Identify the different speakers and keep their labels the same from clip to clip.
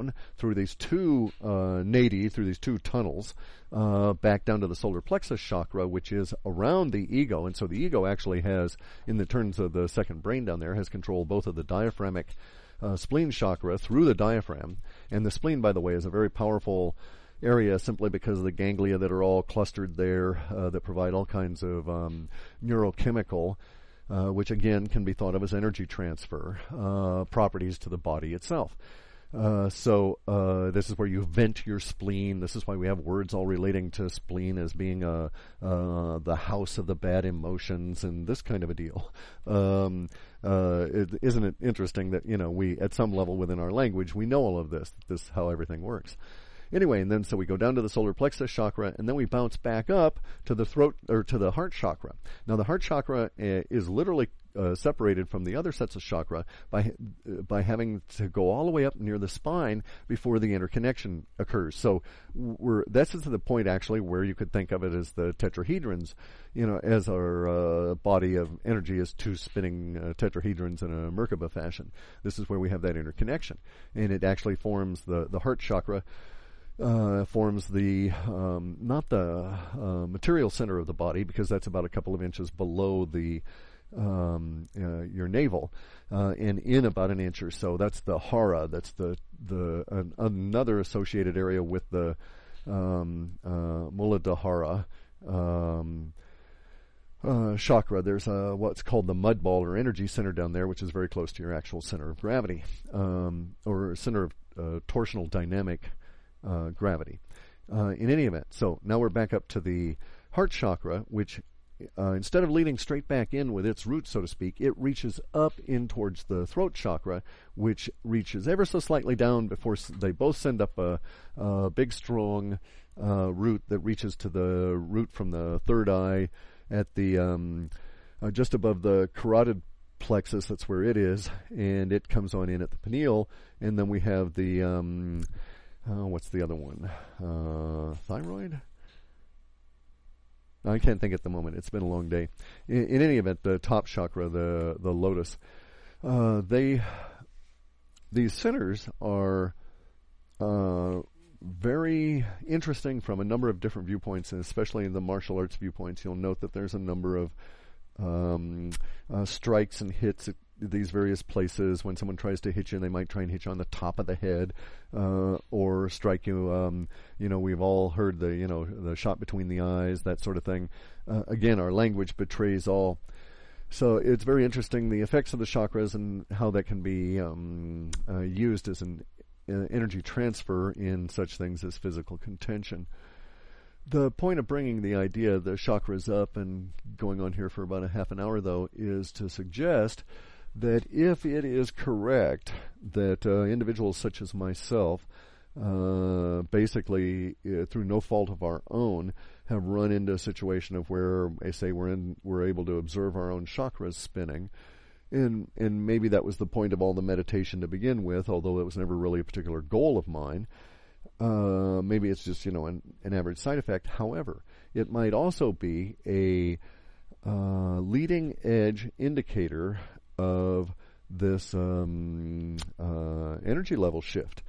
Speaker 1: down through these two through these two tunnels, back down to the solar plexus chakra, which is around the ego. And so the ego actually has, in the terms of the second brain down there, has control both of the diaphragmic spleen chakra through the diaphragm. And the spleen, by the way, is a very powerful area simply because of the ganglia that are all clustered there, that provide all kinds of neurochemical, which again can be thought of as energy transfer properties to the body itself. So this is where you vent your spleen. This is why we have words all relating to spleen as being the house of the bad emotions and this kind of a deal. Isn't it interesting that, we, at some level within our language, we know all of this is how everything works. Anyway, and then so we go down to the solar plexus chakra, and then we bounce back up to the throat, or to the heart chakra. Now, the heart chakra is literally separated from the other sets of chakra by having to go all the way up near the spine before the interconnection occurs. So this is the point actually where you could think of it as the tetrahedrons, as our body of energy is two spinning tetrahedrons in a Merkaba fashion. This is where we have that interconnection, and it actually forms the heart chakra. Forms the not the material center of the body, because that's about a couple of inches below the your navel, and in about an inch or so. That's the hara. That's another associated area with the Muladhara chakra. There's what's called the mud ball or energy center down there, which is very close to your actual center of gravity, or center of torsional dynamic gravity. In any event, so now we're back up to the heart chakra, which instead of leading straight back in with its roots, so to speak, it reaches up in towards the throat chakra, which reaches ever so slightly down before they both send up a big, strong root that reaches to the root from the third eye at the just above the carotid plexus. That's where it is, and it comes on in at the pineal, and then we have the what's the other one? Thyroid? I can't think at the moment. It's been a long day. In any event, the top chakra, the lotus, these centers are very interesting from a number of different viewpoints, and especially in the martial arts viewpoints. You'll note that there's a number of strikes and hits at these various places. When someone tries to hit you, they might try and hit you on the top of the head, or strike you. We've all heard the shot between the eyes, that sort of thing. Again, our language betrays all. So it's very interesting, the effects of the chakras and how that can be used as an energy transfer in such things as physical contention. The point of bringing the idea of the chakras up and going on here for about a half an hour, though, is to suggest that if it is correct that individuals such as myself, basically through no fault of our own, have run into a situation of where, I say, we're able to observe our own chakras spinning, and maybe that was the point of all the meditation to begin with, although it was never really a particular goal of mine. Maybe it's just an average side effect. However, it might also be a leading edge indicator of this energy level shift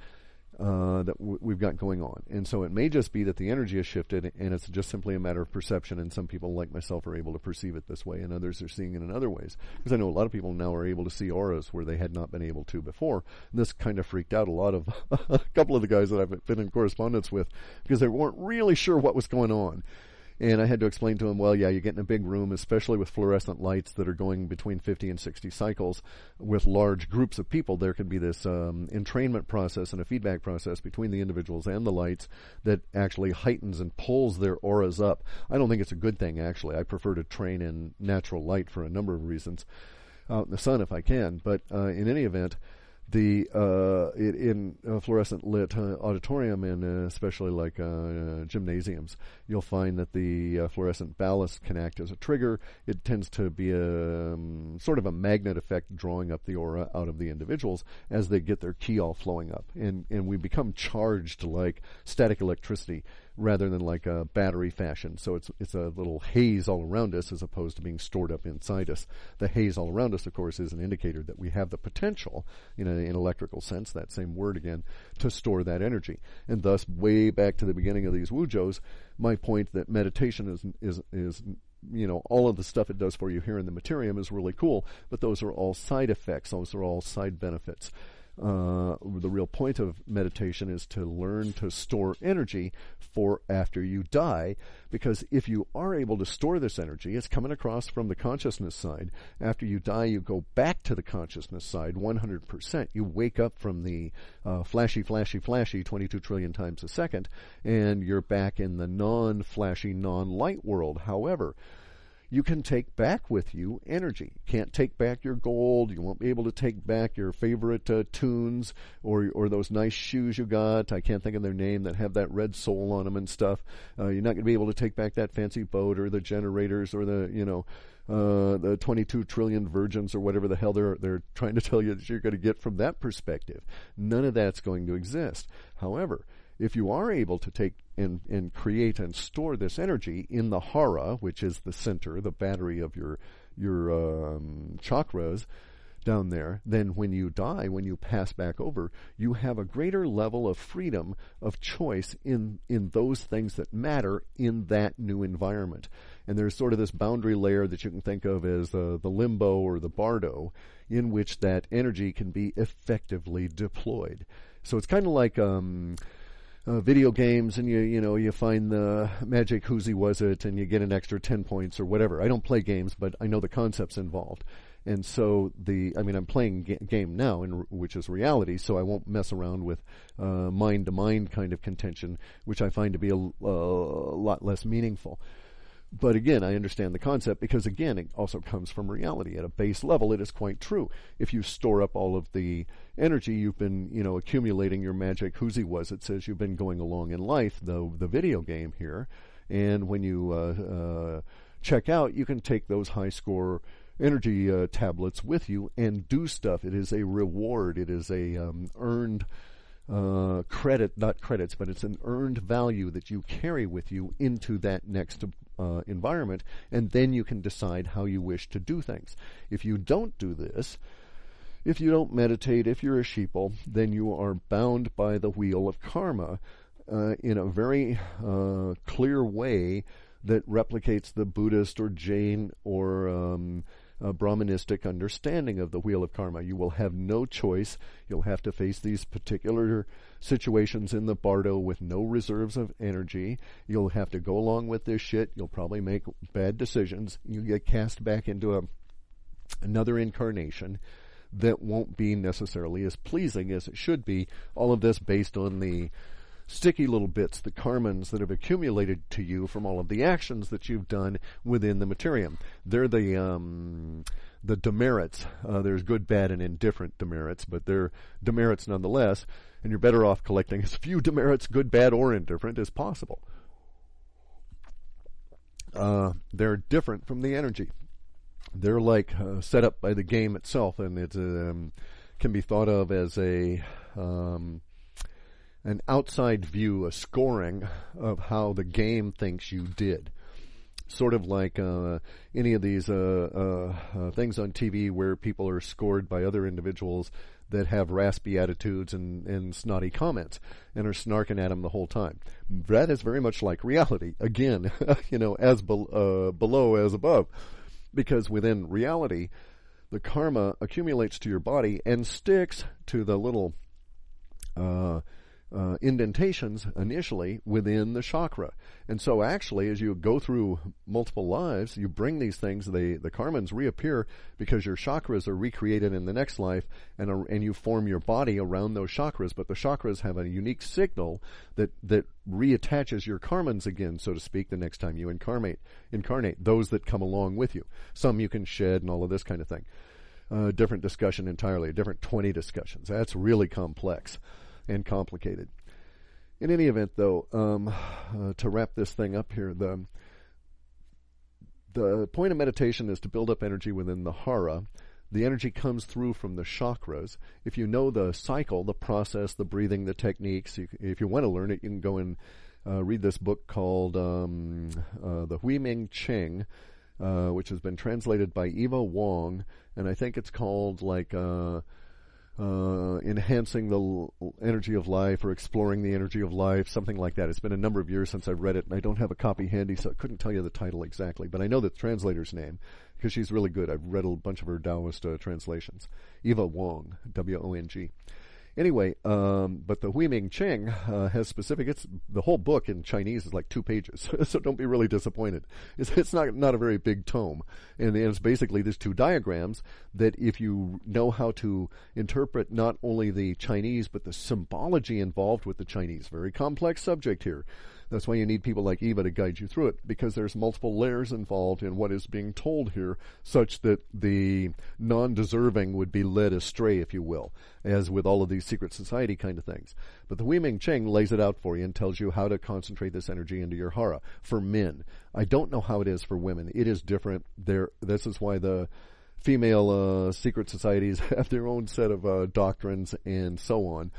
Speaker 1: that we've got going on. And so it may just be that the energy has shifted, and it's just simply a matter of perception, and some people like myself are able to perceive it this way, and others are seeing it in other ways. Because I know a lot of people now are able to see auras where they had not been able to before. And this kind of freaked out a lot of a couple of the guys that I've been in correspondence with, because they weren't really sure what was going on. And I had to explain to him, well, yeah, you get in a big room, especially with fluorescent lights that are going between 50 and 60 cycles with large groups of people. There can be this entrainment process and a feedback process between the individuals and the lights that actually heightens and pulls their auras up. I don't think it's a good thing, actually. I prefer to train in natural light for a number of reasons, out in the sun if I can. But in any event, in fluorescent lit auditorium, and especially like gymnasiums, you'll find that the fluorescent ballast can act as a trigger. It tends to be a sort of a magnet effect, drawing up the aura out of the individuals as they get their ki all flowing up, and we become charged like static electricity rather than like a battery fashion. So it's a little haze all around us as opposed to being stored up inside us. The haze all around us, of course, is an indicator that we have the potential, in an electrical sense, that same word again, to store that energy. And thus, way back to the beginning of these Wujos, my point that meditation is all of the stuff it does for you here in the Materium is really cool, but those are all side effects. Those are all side benefits. The real point of meditation is to learn to store energy for after you die, because if you are able to store this energy, it's coming across from the consciousness side. After you die, you go back to the consciousness side 100%. You wake up from the flashy 22 trillion times a second, and you're back in the non-flashy, non-light world. However, you can take back with you energy. You can't take back your gold. You won't be able to take back your favorite tunes or those nice shoes you got. I can't think of their name that have that red sole on them and stuff. You're not going to be able to take back that fancy boat or the generators or the 22 trillion virgins or whatever the hell they're trying to tell you that you're going to get from that perspective. None of that's going to exist. However, if you are able to take and create and store this energy in the hara, which is the center, the battery of your chakras down there, then when you die, when you pass back over, you have a greater level of freedom of choice in those things that matter in that new environment. And there's sort of this boundary layer that you can think of as the limbo or the bardo, in which that energy can be effectively deployed. So it's kind of like video games, and you find the magic whoozy was it, and you get an extra 10 points or whatever. I don't play games, but I know the concepts involved. And so I'm playing game now, which is reality, so I won't mess around with mind-to-mind kind of contention, which I find to be a lot less meaningful. But again, I understand the concept because, again, it also comes from reality. At a base level, it is quite true. If you store up all of the energy you've been, accumulating, your magic whoozy was, it says you've been going along in life, the video game here, and when you check out, you can take those high score energy tablets with you and do stuff. It is a reward. It is a earned credit, not credits, but it's an earned value that you carry with you into that next environment, and then you can decide how you wish to do things. If you don't do this, if you don't meditate, if you're a sheeple, then you are bound by the wheel of karma in a very clear way that replicates the Buddhist or Jain or Brahmanistic understanding of the wheel of karma. You will have no choice. You'll have to face these particular situations in the bardo with no reserves of energy. You'll have to go along with this shit. You'll probably make bad decisions. You get cast back into another incarnation that won't be necessarily as pleasing as it should be. All of this based on the sticky little bits, the karmans that have accumulated to you from all of the actions that you've done within the Materium. They're the demerits. There's good, bad, and indifferent demerits, but they're demerits nonetheless, and you're better off collecting as few demerits, good, bad, or indifferent, as possible. They're different from the energy. They're like set up by the game itself, and it can be thought of as an outside view, a scoring of how the game thinks you did. Sort of like any of these things on TV where people are scored by other individuals that have raspy attitudes and snotty comments and are snarking at them the whole time. That is very much like reality. Again, as below as above. Because within reality, the karma accumulates to your body and sticks to the little indentations initially within the chakra. And so actually, as you go through multiple lives, you bring these things, the karmans reappear because your chakras are recreated in the next life, and you form your body around those chakras. But the chakras have a unique signal that reattaches your karmans again, so to speak, the next time you incarnate those that come along with you. Some you can shed and all of this kind of thing. Different discussion entirely, different 20 discussions. That's really complex and complicated. In any event, though, to wrap this thing up here, the point of meditation is to build up energy within the hara. The energy comes through from the chakras. If you know the cycle, the process, the breathing, the techniques, if you want to learn it, you can go and read this book called The Huiming Ching, which has been translated by Eva Wong, and I think it's called like enhancing the energy of life or exploring the energy of life, something like that. It's been a number of years since I've read it, and I don't have a copy handy, so I couldn't tell you the title exactly, but I know the translator's name because she's really good. I've read a bunch of her Taoist translations. Eva Wong, W-O-N-G. Anyway, but the Huiming Ching has specific. It's the whole book in Chinese is like 2 pages, so don't be really disappointed. It's not a very big tome, and it's basically there's 2 diagrams that if you know how to interpret not only the Chinese but the symbology involved with the Chinese, very complex subject here. That's why you need people like Eva to guide you through it, because there's multiple layers involved in what is being told here, such that the non-deserving would be led astray, if you will, as with all of these secret society kind of things. But the Huiming Ching lays it out for you and tells you how to concentrate this energy into your hara for men. I don't know how it is for women. It is different. This is why the female secret societies have their own set of doctrines and so on.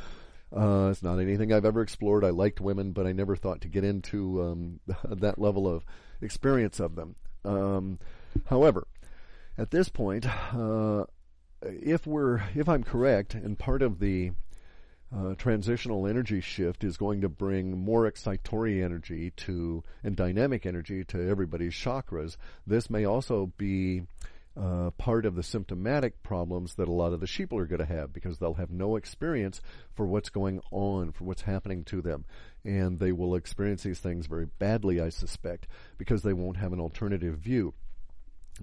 Speaker 1: It's not anything I've ever explored. I liked women, but I never thought to get into that level of experience of them. However, at this point, if I'm correct, and part of the transitional energy shift is going to bring more excitatory energy and dynamic energy to everybody's chakras, this may also be part of the symptomatic problems that a lot of the sheeple are going to have, because they'll have no experience for what's going on, for what's happening to them. And they will experience these things very badly, I suspect, because they won't have an alternative view.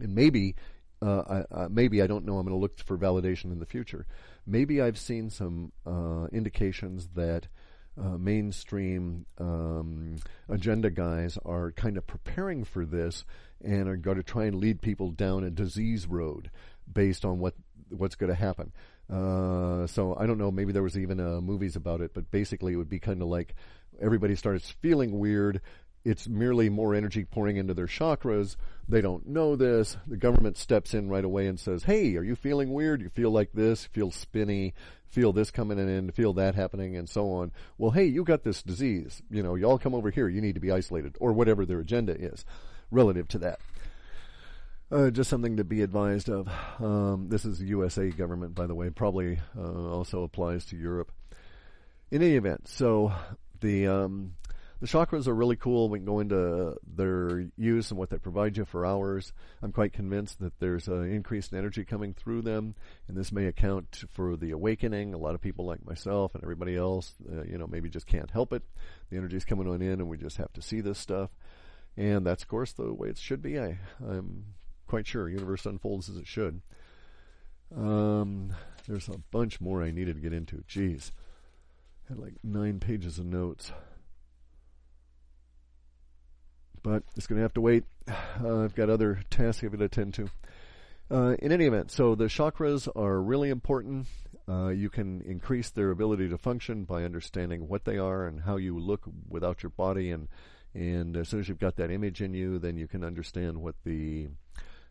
Speaker 1: And maybe, I don't know, I'm going to look for validation in the future. Maybe I've seen some indications that mainstream agenda guys are kind of preparing for this and are going to try and lead people down a disease road based on what's going to happen. So I don't know, maybe there was even movies about it, but basically it would be kind of like everybody starts feeling weird. It's merely more energy pouring into their chakras. They don't know this. The government steps in right away and says, hey, are you feeling weird? You feel like this, feel spinny, feel this coming in, feel that happening, and so on. Well, hey, you got this disease. Y'all come over here. You need to be isolated, or whatever their agenda is relative to that. Just something to be advised of. This is the USA government, by the way. Probably also applies to Europe. In any event, so the chakras are really cool. We can go into their use and what they provide you for hours. I'm quite convinced that there's increased energy coming through them, and this may account for the awakening. A lot of people like myself and everybody else, maybe just can't help it. The energy's coming on in, and we just have to see this stuff. And that's, of course, the way it should be. I'm quite sure. Universe unfolds as it should. There's a bunch more I needed to get into. Jeez. I had like 9 pages of notes. But it's going to have to wait. I've got other tasks I've got to attend to. In any event, so the chakras are really important. You can increase their ability to function by understanding what they are and how you look without your body. And as soon as you've got that image in you, then you can understand what the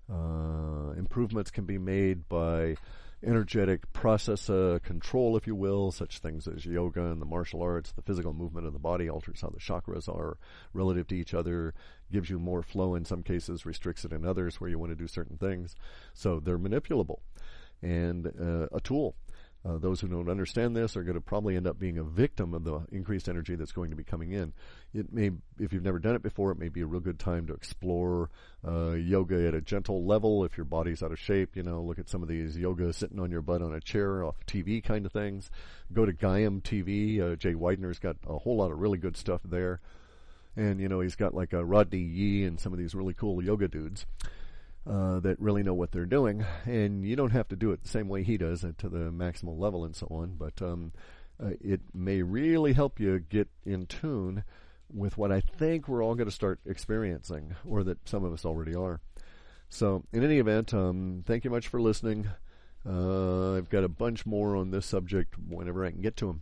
Speaker 1: improvements can be made by energetic process control, if you will, such things as yoga and the martial arts. The physical movement of the body alters how the chakras are relative to each other, gives you more flow in some cases, restricts it in others where you want to do certain things. So they're manipulable and a tool. Those who don't understand this are going to probably end up being a victim of the increased energy that's going to be coming in. It may, if you've never done it before, it may be a real good time to explore yoga at a gentle level. If your body's out of shape, look at some of these yoga sitting on your butt on a chair off TV kind of things. Go to Gaiam TV. Jay Widener's got a whole lot of really good stuff there. And, he's got like a Rodney Yee and some of these really cool yoga dudes that really know what they're doing. And you don't have to do it the same way he does to the maximal level and so on. But it may really help you get in tune with what I think we're all going to start experiencing, or that some of us already are. So in any event, thank you much for listening. I've got a bunch more on this subject whenever I can get to them.